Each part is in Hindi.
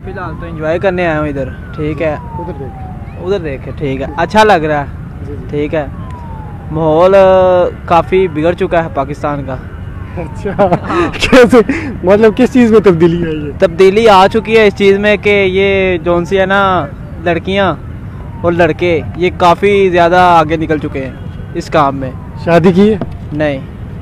फिलहाल तो एंजॉय करने आया हूँ इधर, ठीक है। उधर देखे, ठीक है, अच्छा लग रहा है, ठीक है। माहौल काफ़ी बिगड़ चुका है पाकिस्तान का। अच्छा कैसे, मतलब किस चीज़ में तब्दीली आई है? तब्दीली आ चुकी है इस चीज़ में कि ये जौन सी है ना, लड़कियां और लड़के ये काफ़ी ज़्यादा आगे निकल चुके हैं इस काम में। शादी की है? नहीं,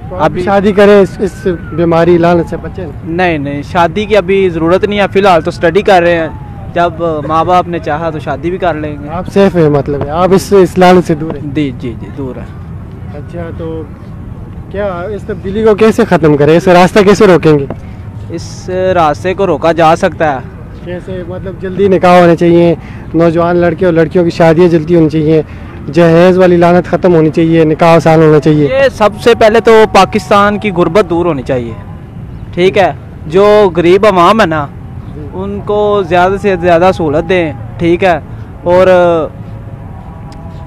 तो अभी शादी करें, इस बीमारी लानत से बचें? नहीं, शादी की अभी ज़रूरत नहीं है, फ़िलहाल तो स्टडी कर रहे हैं। जब माँ बाप ने चाहा तो शादी भी कर लेंगे। आप सेफ है, मतलब है आप इस लानत से दूर हैं? जी दूर है। अच्छा, तो क्या इस तब्दीली को कैसे ख़त्म करें, इस रास्ता कैसे रोकेंगे? इस रास्ते को रोका जा सकता है कैसे, मतलब जल्दी निकाह होने चाहिए, नौजवान लड़के और लड़कियों की शादियाँ जल्दी होनी चाहिए, जहेज़ वाली लानत ख़त्म होनी चाहिए, निकाह आसान होना चाहिए। ये सबसे पहले तो पाकिस्तान की गुर्बत दूर होनी चाहिए, ठीक है। जो गरीब अवाम है ना, उनको ज़्यादा से ज़्यादा सहूलत दें, ठीक है। और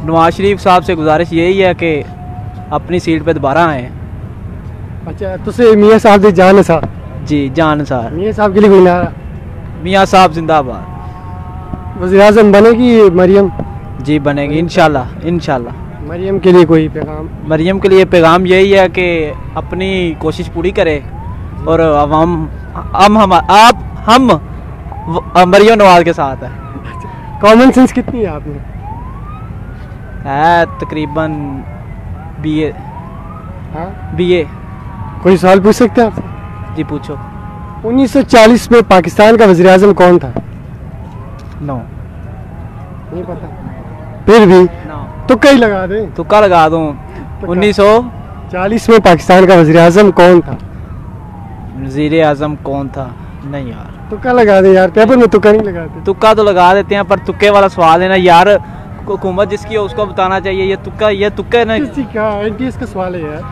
नवाज शरीफ साहब से गुजारिश यही है कि अपनी सीट पे दोबारा आएँ। अच्छा, तुझे मियाँ साहब की जान साहब? जी, जान साहब। मियाँ साहब के लिए कोई नारा? मियाँ साहब जिंदाबाद। वज़ीर आज़म बनेगी मरियम? जी बनेगी इंशाल्लाह। मरियम के लिए कोई पैगाम? मरियम के लिए पैगाम यही है कि अपनी कोशिश पूरी करे और अवाम हम मरियम नवाज के साथ है। कॉमन सेंस कितनी है आपने? है तकरीबन BA। हाँ, BA। कोई सवाल पूछ सकते हैं आपसे? जी पूछो। 1940 में पाकिस्तान का वज़ीर आज़म कौन था? नो, नहीं पता? फिर भी तुक्का ही लगा दें। तुक्का लगा दूं। 1940 में पाकिस्तान का वज़ीर आज़म कौन था? वज़ीर आज़म कौन था? नहीं यार, तुक्का लगा दे यार, पेपर में तुक्का नहीं लगाते। तुक्का तो लगा देते हैं, पर तुक्के वाला सवाल है ना यार, हुकूमत जिसकी है उसको बताना चाहिए। ये तुक्का ना, किसी का NTS का सवाल है यार,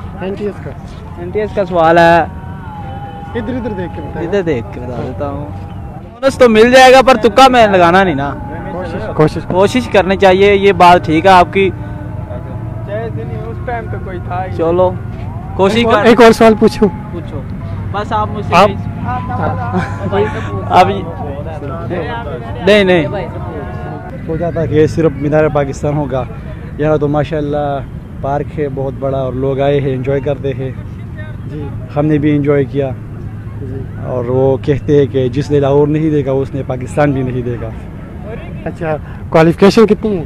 NTS का सवाल है। इधर देख के बता, इधर देख के बता देता हूँ। बोनस तो मिल जाएगा पर तुक्का मैं लगाना नहीं ना। कोशिश करनी चाहिए, ये बात ठीक है आपकी। उस टाइम तो कोई था। चलो कोशिश कर। एक और सवाल पूछो बस आप मुझसे। अब नहीं सोचा था कि सिर्फ मीनार पाकिस्तान होगा, यहाँ तो माशाल्लाह पार्क है बहुत बड़ा और लोग आए हैं एंजॉय करते हैं जी। हमने भी एंजॉय किया जी। और वो कहते हैं कि जिसने लाहौर नहीं देखा उसने पाकिस्तान भी नहीं देखा। अच्छा, क्वालिफिकेशन कितनी है?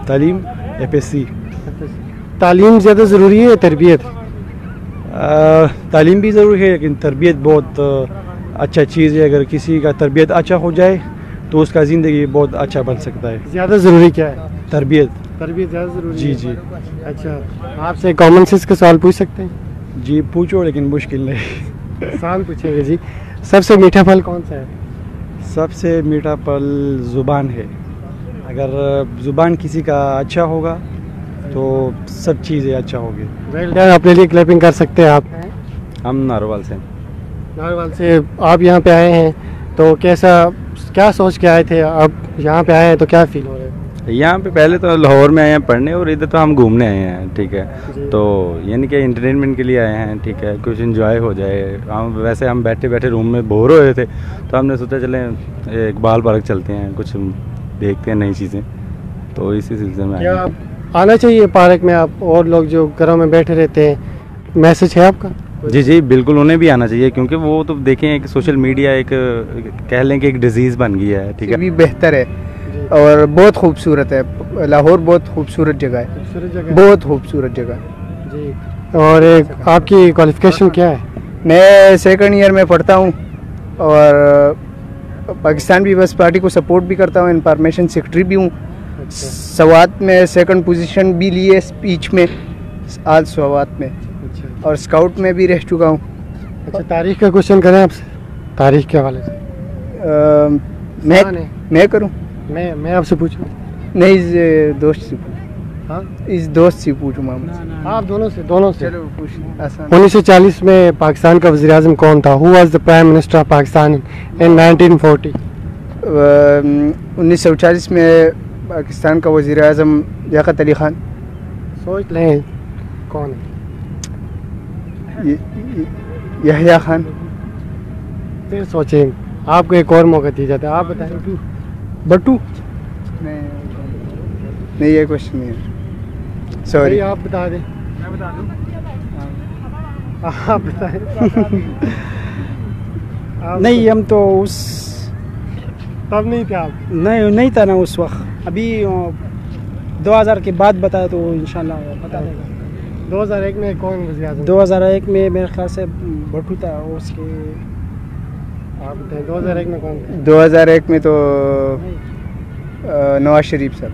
तालीम FSC। तालीम ज़्यादा ज़रूरी है या तरबियत? तालीम भी ज़रूरी है लेकिन तरबियत बहुत अच्छा चीज़ है। अगर किसी का तरबियत अच्छा हो जाए तो उसका ज़िंदगी बहुत अच्छा बन सकता है। ज़्यादा ज़रूरी क्या है? तरबियत ज़्यादा ज़रूरी जी है। जी। अच्छा, आपसे कॉमन सेंस का सवाल पूछ सकते हैं? जी पूछो, लेकिन मुश्किल नहीं। आसान पूछेंगे जी। सबसे मीठा फल कौन सा है? सबसे मीठा फल ज़ुबान है। अगर ज़ुबान किसी का अच्छा होगा तो सब चीज़ें अच्छा होगी। वेल डन, अपने लिए क्लैपिंग कर सकते हैं आप। हम नारोवाल से आप यहाँ पे आए हैं तो क्या सोच के आए थे? अब यहाँ पे आए हैं तो क्या फील हो रहा है? यहाँ पे पहले तो लाहौर में आए हैं पढ़ने और इधर तो हम घूमने आए हैं, ठीक है। तो यानी कि एंटरटेनमेंट के लिए आए हैं, ठीक है, कुछ एंजॉय हो जाए। हम बैठे बैठे रूम में बोर हो रहे थे तो हमने सोचा चलें इकबाल पार्क चलते हैं, कुछ देखते हैं नई चीज़ें, तो इसी सिलसिले में क्या आना चाहिए पार्क में? आप और लोग जो घरों में बैठे रहते हैं, मैसेज है आपका? जी बिल्कुल, उन्हें भी आना चाहिए क्योंकि वो तो देखें एक सोशल मीडिया एक कह लें कि एक डिजीज़ बन गया है, ठीक है। भी बेहतर है और बहुत खूबसूरत है। लाहौर बहुत खूबसूरत जगह है, बहुत खूबसूरत जगह जी। और आपकी क्वालिफिकेशन क्या है? मैं सेकंड ईयर में पढ़ता हूँ और पाकिस्तान पीपल्स पार्टी को सपोर्ट भी करता हूँ, इंफॉर्मेशन सेक्रेटरी भी हूँ। सवात में सेकंड पोजीशन भी ली है स्पीच में, आज सवात में। और स्काउट में भी रह चुका हूँ। अच्छा, तारीख का क्वेश्चन करें आपसे? तारीख के हवाले से मैं करूँ? मैं आपसे पूछूं? नहीं, इस दोस्त से हाँ, इस दोस्त से पूछूँ मामला। आप दोनों से चलो पूछ। 1940 में पाकिस्तान का वज़ीर आज़म कौन था? Who was the prime minister of Pakistan in 1940? 1940 में पाकिस्तान का वज़ीर आज़म लियाकत अली खान। सोच लें कौन है? यहया खान। फिर सोचें, आपको एक और मौका दिया जाता है, आप बताएं। भट्टू। नहीं ये क्वेश्चन नहीं है, सॉरी। आप बता दें। मैं बता दूं? आप बताएं। नहीं, हम तो उस तब नहीं थे आप? नहीं था ना उस वक्त। अभी 2000 के बाद बताया तो इंशाल्लाह बता देगा। 2001 में कौन वज़ीर आज़म? 2001 में मेरे ख्याल से भट्टू था। और उसके आप बताएं 2001 में कौन? 2001 में तो नवाज शरीफ साहब।